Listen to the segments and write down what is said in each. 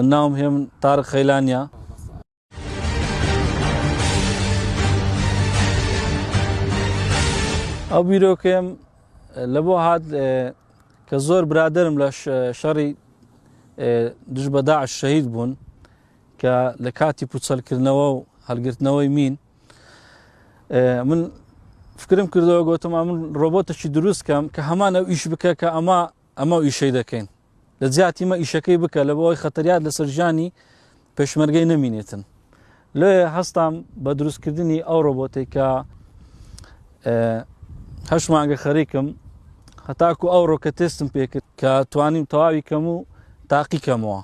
من ناوم هم طارق خيلانيا. او بیرۆکەم لەبۆ هات کە زۆر برادرم لە شەڕی دژ بە داعش شەهید بوون کە لە کاتی پوچەلکردنەوە و هەڵگرتنەوەی مین من فکرم کردەوە گوتم من ڕۆبۆتێکی دروستکەم کە هەمان ئەو ئیش بکە کە ئەمە ئیشەی دەکەین لە زیاتیمە ئیشەکەی بکە لە بۆی خەتەریات لەسەر ژیانی پێشمەرگەی نەمینێتن. لێ هەستام بە دروستکردنی ئەو ڕۆبۆتێک کە 8 مانگە خەریکم هەتاکو ئەو ڕۆکە تێستم پێکرد کە توانیم تەواوی کەم و تاقی کەمەوە.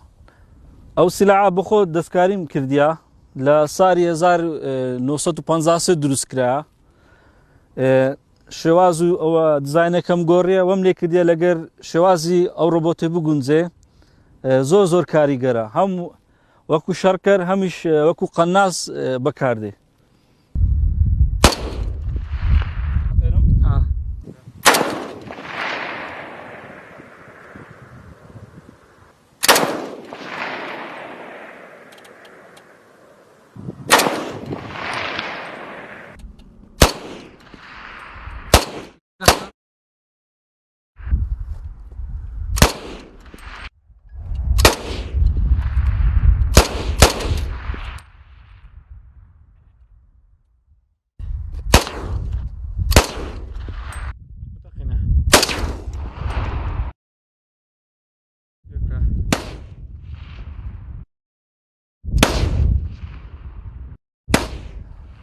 ئەو سیلاعە بەخۆ دەستکاریم کردیا لە ساڵی 1950 دروستکرا شێواز و ئەوە دیزاینەکەم گۆڕیە وەم لێ کردیە لەگەر شێوازی ئەو ڕۆبۆتێ بگونجێ زۆر کاریگەرە هەم وەکو شەڕکەر هەمیش وەکو قەناس بەکاردێ.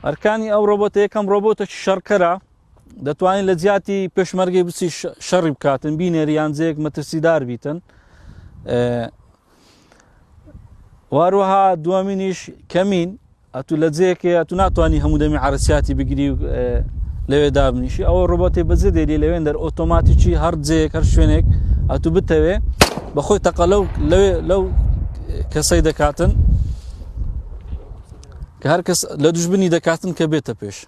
ئەرکانی ئەو ڕۆبۆتە یەکەم ڕۆبۆتێکی شەڕکەرە دەتوانین لە جیاتی پێشمەرگەی بچی شەڕی بکاتن بینێری یانجەیەک مەترسیدار بیتن. واروەها دووەمینیش کەمین ئەتوو لە جەیەکێ ئەتوو ناتوانانی هەموو دەمی عەرەسیاتی بگیری و لەوێ دابنیشی ئەوە ڕۆبۆتێ بەجێ دێری لەوێن دەر ئۆتۆماتیکی هەر جەیەک هەر شوێنێک ئەتوو بتەوێ بەخۆی تەقە لەو کەسەی دەکاتن کە هەر کەس لە دوژبنی دەکاتن کە بێتە پێش.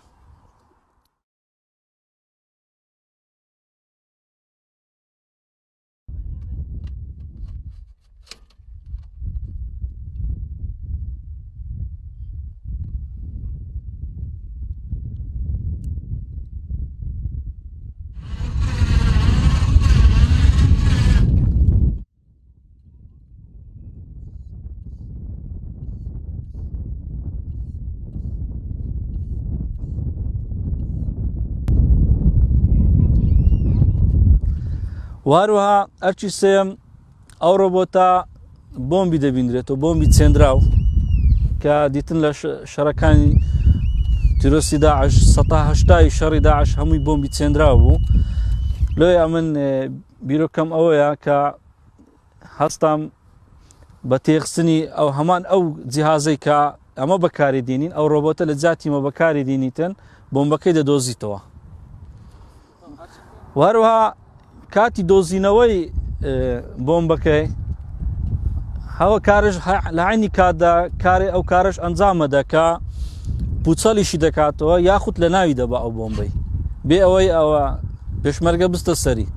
واروها ئەرچی سێم ئەو ڕۆبۆتە بۆمبی دەبینرێتەوە بۆمبی چێندراو کە دیتن لە شەڕەکانی تیرۆسی داعش 180 شەڕی داعش هەمووی بۆمبی چێندراو بوو. لێ من بیرۆکەم ئەوەیە کە هەستام بەتێخستنی ئەو هەمان ئەو جیهازەی کە ئەمە بەکاری دێنین ئەو ڕۆبۆتە لە جاتیمە بەکاری دێنیتن بۆمبەکەی دەدۆزیتەوە. هەروەها کاتی دۆزینەوەی بۆمبەکەی هەوە کارش لە عینی کاتدا کارێ ئەو کارش ئەنجامە دەکا پوچەڵیشی دەکاتەوە یاخود لە ناوی دەبا ئەو بۆمبەی بێ ئەوەی ئەوە پێشمەرگە بستە سەری.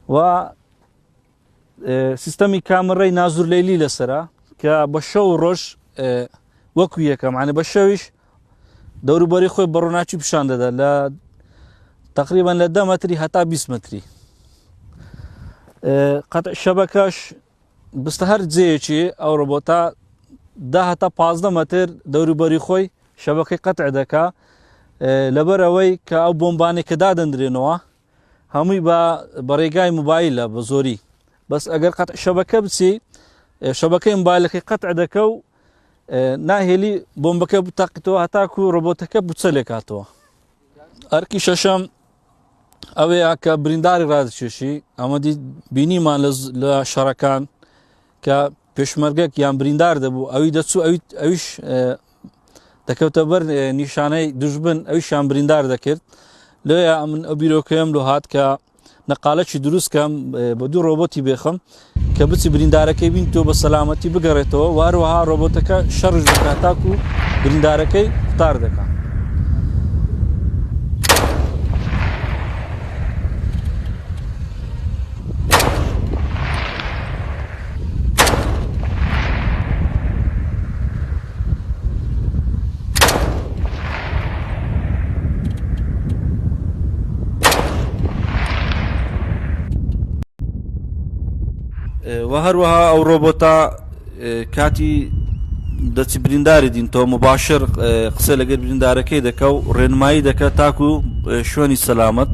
و سیستەمی کامەڕەی نازور لەیلی لەسرە کە بە شەو ڕۆژ وەکو یەکەم معنی بە شەویش دەوروبەری خۆی بە ڕووناچی پیشان دەدا لە تقریبا لە 10 مەتری هەتا 20 مەتری. قەتع شەبەکەش بستە هەر جێیەکی ئەو ڕۆبۆتە 10 هەتا 15 مەتر دەوروبەری خۆی شەبەکەی قەتع دەکا لەبەر ئەوەی کە ئەو بۆمبانێک کە دادەندرێنەوە هەمووی بە ڕێگای موبایلە بە زۆری بەس ئەگەر قەتع شەبەکە بچی شەبەکەی موبایلەکەی قەتع دەکە و ناهێلی بۆمبەکە بتاقیتەوە هەتاکو ڕۆبۆتەکە بچە لێکاتەوە. ئەرکی شەشەم ئەوەیە کە برینداری ڕادکێشی ئەمە بینیمان لە شەڕەکان کە پێشمەرگەک یان بریندار دەبوو ئەوی دەچوو ئەویش دەکەوتە بەر نیشانەی دژبن ئەویشیان بریندار دەکرد. لێە من ئەو بیرۆکەم لۆ هات کە نەقالەکی دروستکەم بە دوو ڕۆبۆتی بێخم کە بچی بریندارەکەی بین تۆ بە سەلامەتی بگەڕێتەوە واروەها ڕۆبۆتەکە شەڕش دەکات تاکو بریندارەکەی قوتار دەکات. و هەروەها ئەو ڕۆبۆتە کاتی دەچی برینداری دینتەوە مباشر قسە لەگەر بریندارەکەی دەکە و ڕێنمایی دەکات تاکو شوێنی سەلامەت.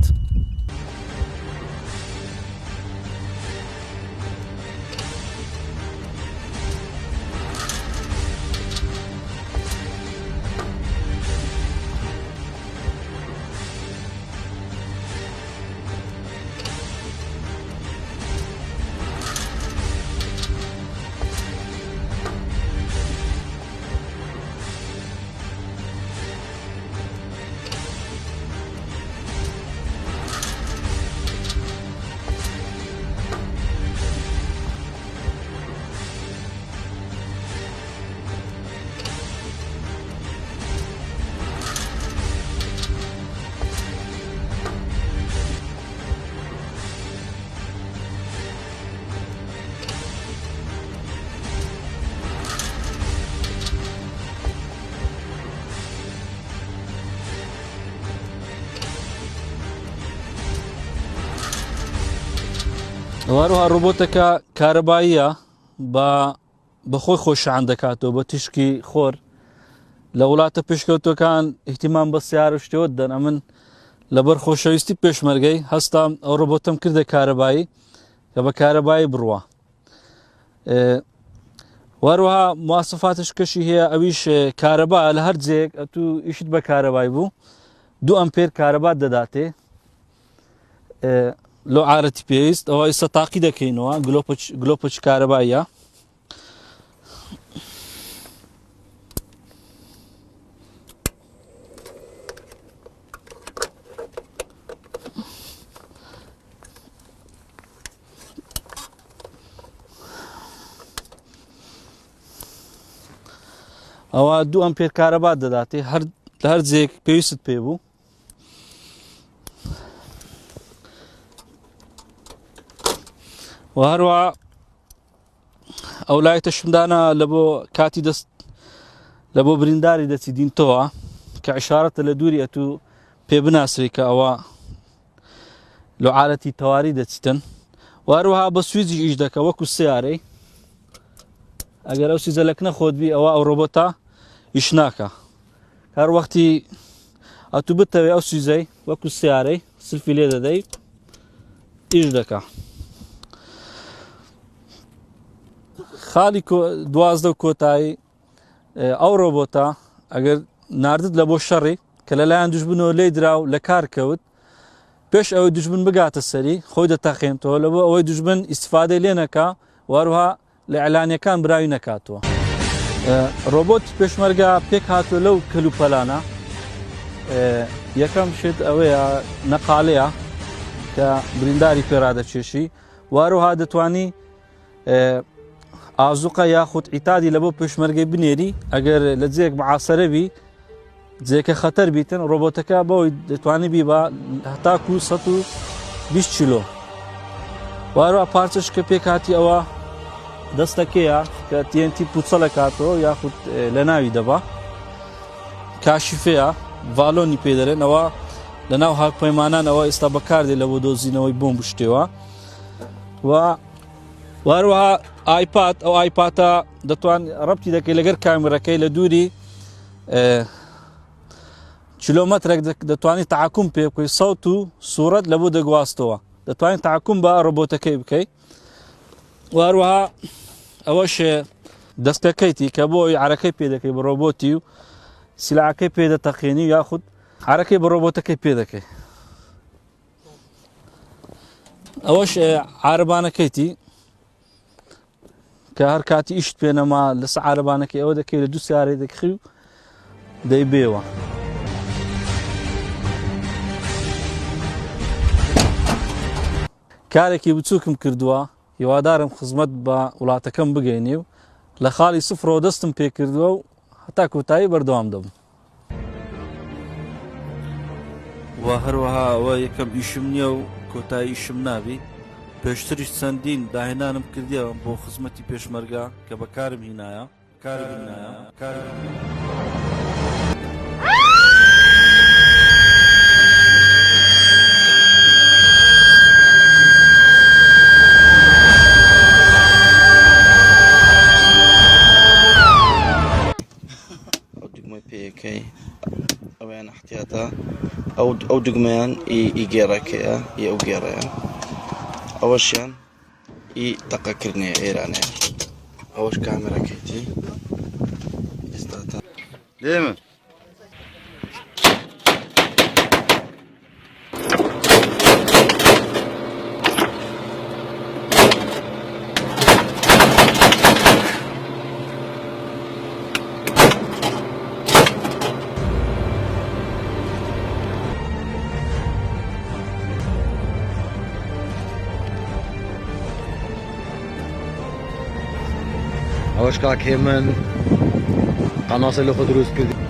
هەروەها ڕۆبۆتەکە کارەباییە بە خۆی خۆشیان دەکاتەوە بە تیشکی خۆر لە وڵاتە پێشکەوتەکان احتیمام بە سیارە شتێوە دەن. ئەمن لەبەر خۆشەویستی پێشمەرگەی هەستام ئەو ڕۆبۆتەم کردە کارەبایی کە بە کارەبایی بڕوە. هەروەها مواسفاتش کەشی هەیە ئەویش کارەبا لە هەر جێک ئەتوو ئیشت بە کارەبای بوو 2 ئەمپێر کارەبات دەداتێ لۆ عارەتی پێویست ئەوە ئێستا تاقی دەکەینەوە گلۆپەچ کارەباییە. ئەوە 2 ئەمپێر کارەبات دەداتێ لە هەر جێک پێویست پێ بوو. و هەروە ئەو لایەتە شمدانە لە بۆ کاتی دەست لە بۆ برینداری دەچی دینتەوە کە عشارەتە لە دووری ئەتوو پێ بناسری کە ئەوە لە عالەتی تەواری دەچیتن. و هەروەها بە سویجی ئیش دەکە وەکو سیارەی ئەگەر ئەو سیزەلەک نەخۆتبی ئەوە ئەو ڕۆبۆتە ئیش ناکە هەر وەختی ئەتوو بتەوێ ئەو سیزەی وەکو سیارەی سلفی لێ دەدەی ئیش دەکا خاڵی 12 کۆتایی ئەو ڕۆبۆتە ئەگەر ناردت لە بۆ شەڕی کە لەلایەن دوژبنەوە لێ دراو لە کار کەوت پێش ئەوەی دوژبن بگاتە سەری خۆی دەتەقێنتەوە لە بۆ ئەوەی دوژبن ئیسفادەی لێ نەکا وەروها لە ئەعلانیەکان براوی نەکاتەوە ڕۆبۆت پێشمەرگە پێک هاتووە لەو کەلوپەلانە یەکەم شت ئەوەیە نەقالەیە کە برینداری پێرادەچێشی وەروها دەتوانی ئازوقە یاخود ئیتادی لە بۆ پێشمەرگەی بنێری ئەگەر لە جێک معاسەرەبی جێکە خەتەر بیتن ڕۆبۆتەکە بەوەی دەتوانی بی بە هەتاکو 120 کیلۆ وەروها پارچەش کە پێک هاتی ئەوە دەستەکەیە کە TNT پوچە لە کاتەوە یاخود لە ناوی دەبا کاشیفەیە ڤالۆنی پێدەرێنەوە لە ناو هاوپەیمانانەوە ئێستا بەکاردێ لە بۆ دۆزینەوەی بۆم بشتێوە و وەروها ئایپاد ئەو ئایپاتە دەتوان ڕەبتی دەکەی لەگەر کامێرەکەی لە دووری کیلۆمەترێک دەتوانیت تەحەکوم پێ بکەی سەوت و سوورەت لە بۆ دەگواستەوە دەتوانیت تەحەکوم بە ڕۆبۆتەکەی بکەیت وەروها ئەوەش دەستەکەیتی کە بۆی عەرەکەی پێ دەکەی بە ڕۆبۆتی و سیلاعەکەی پێ دەتەقێنی یاخود عەرەکەی بە ڕۆبۆتەکەی پێ دەکەی ئەوەش عارەبانەکەیتی کە هەر کاتی ئیشت پێ نەما لەسەر عارەبانەکەی ئەوە دەکەی لە دوو سیارەی دەکخی و دەیبێوە کارێکی بچووکم کردووە هیوادارم خزمەت بە وڵاتەکەم بگەینێ و لە خاڵی سفرەوە دەستم پێ کردووە و هەتا کۆتایی بەردەوام دەبم و هەروەها ئەوە یەکەم ئیشم نییە و کۆتایی ئیشم نابی پێشتریش چەندین داهێنانم کردیەوە بۆ خزمەتی پێشمەرگە کە بەکارم هینایە پێەکەی ئەویان احتیاتە ئەو دگمەیان ئی گێڕەکەیە ئی ئەو گێڕەیە ئەوەشیان ئی تەقەکردنیە ئێرانەیە ئەوەش کامێرەکەیتی ئێستاتا لێمە ئەوەش کاک هێمن قەناسە لە خۆ دروست کرد